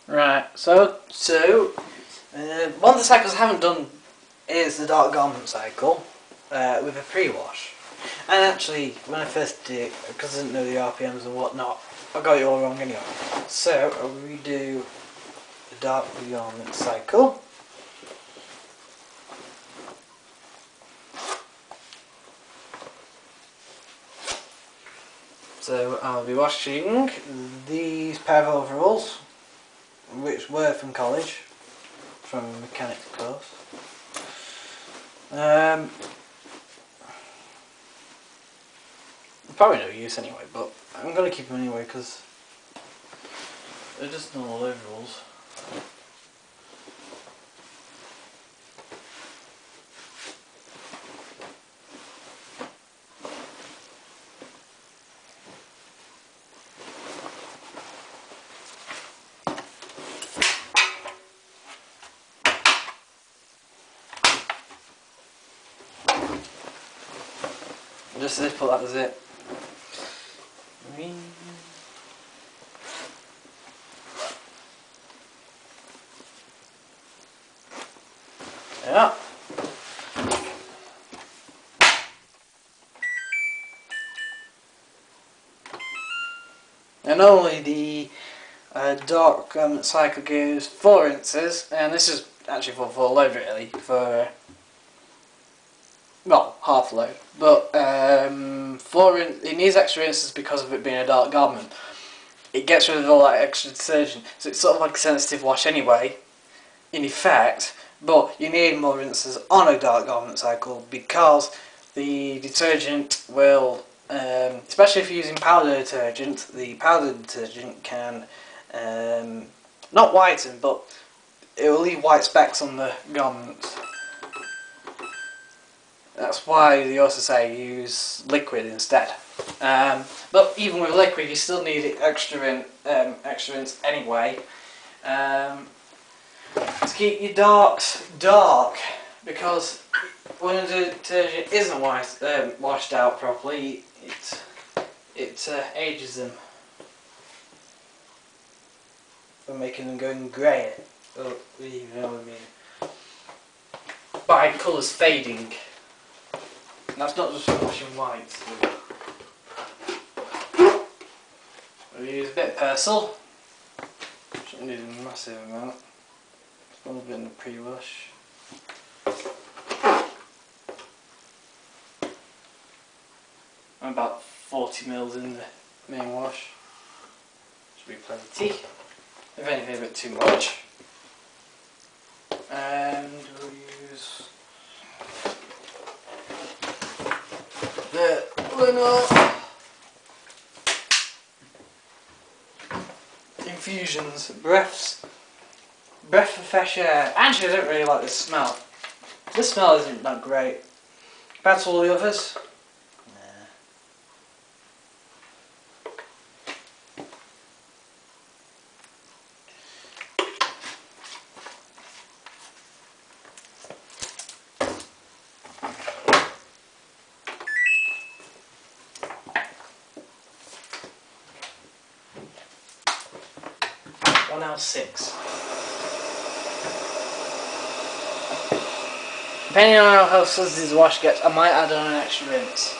Right, so one of the cycles I haven't done is the dark garment cycle with a pre-wash. And actually, when I first did it, because I didn't know the RPMs and whatnot, I got it all wrong anyway. So I'll redo the dark garment cycle. So I'll be washing these pair of overalls, which were from college, from a mechanics course. Probably no use anyway, but I'm going to keep them anyway because they're just normal overalls. Just put that as it. Yeah. And normally the dark garment cycle goes 4 inches, and this is actually for full load really, for well, half load, but it needs extra inches because of it being a dark garment. It gets rid of all that extra detergent, so it's sort of like a sensitive wash anyway, in effect, but you need more rinses on a dark garment cycle because the detergent will, especially if you're using powder detergent, the powder detergent can not whiten, but it will leave white specks on the garments. That's why they also say use liquid instead. But even with liquid, you still need extra rinse anyway. To keep your darks dark, because when the detergent isn't washed out properly, it ages them for making them going grey. Oh, you know what I mean. By colours fading. And that's not just for washing white. We'll use a bit of Persil. Shouldn't need a massive amount. A little bit in the pre-wash. And about 40 mils in the main wash. Should be plenty. If anything, a bit too much. And we'll use the Lenore Infusions Breath of fresh air. Actually, I don't really like this smell. This smell isn't that great. Compared to all the others. Now 6. Depending on how fuzzy this wash gets, I might add on an extra rinse.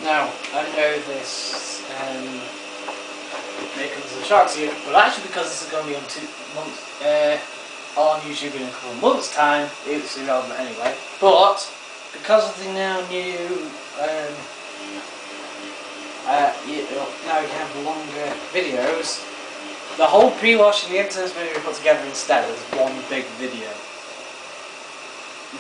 Now, I know this may come as a shock to you, but actually because this is going to be on 2 months, on YouTube in a couple of months' time, it's irrelevant anyway. But because of the now new, now you can have longer videos, The whole pre-wash and the interns may be put together instead as one big video.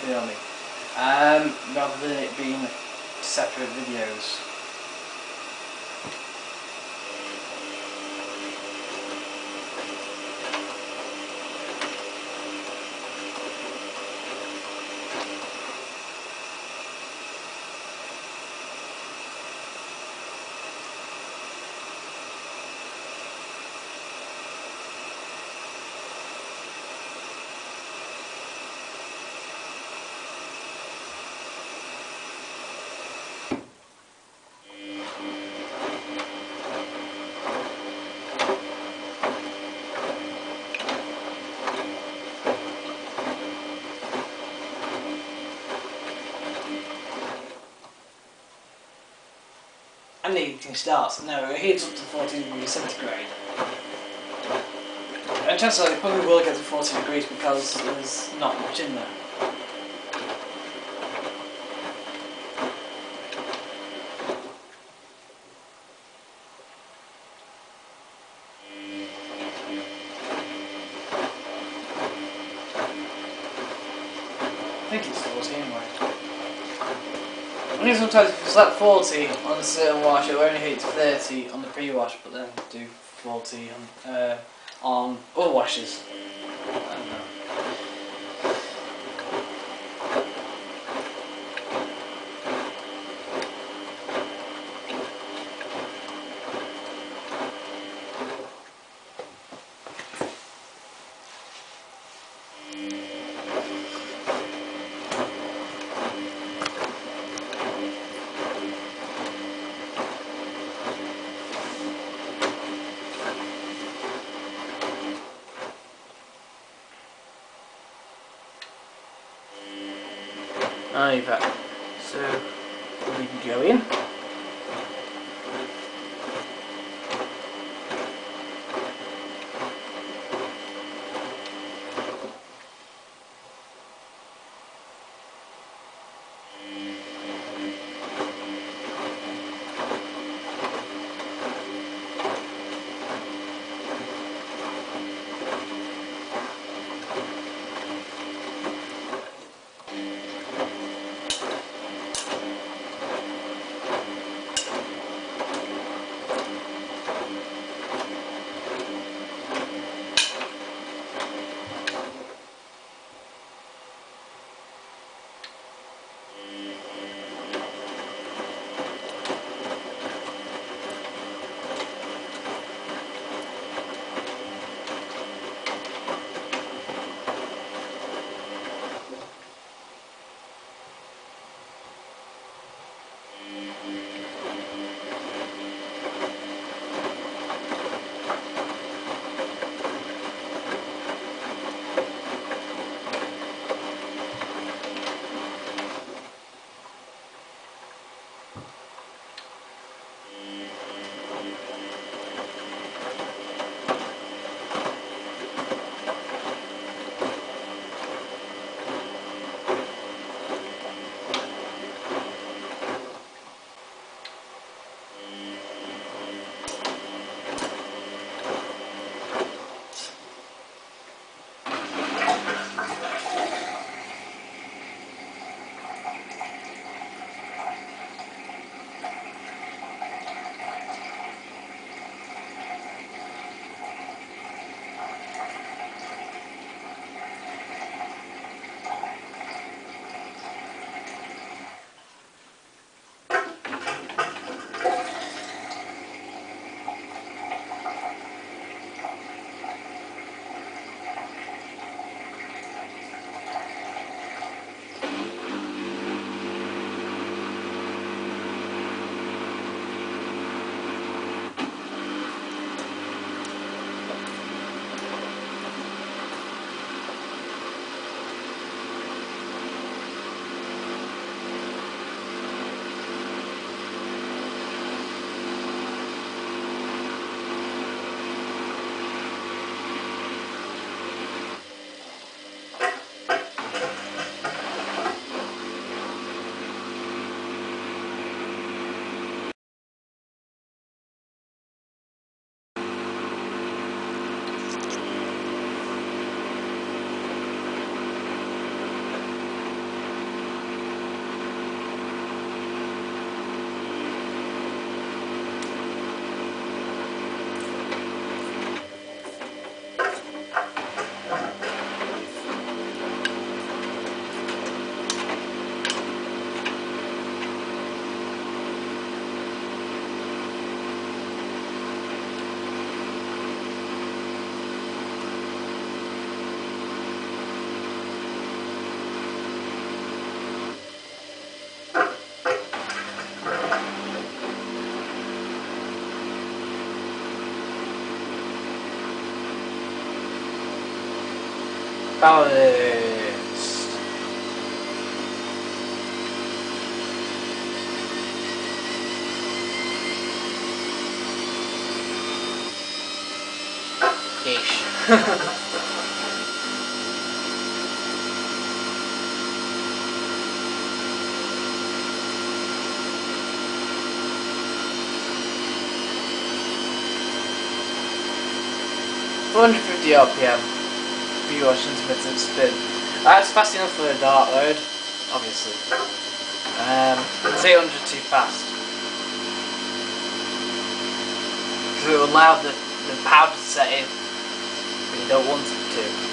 You know what I mean? Rather than it being separate videos. And the heating starts. No, it heats up to 14 degrees centigrade. And chances are it probably will get to 40 degrees because there's not much in there. I think it's 40 anyway. I think sometimes if it's like 40 on a certain wash, it'll only heat to 30 on the pre-wash, but then do 40 on other washes. I don't know. Over. So we can go in. Balanced. Ish. 450 RPM, prewash intermittent spin. That's fast enough for a dart load, obviously. It's 800 too fast. Because it will allow the powder to set in, but you don't want it to.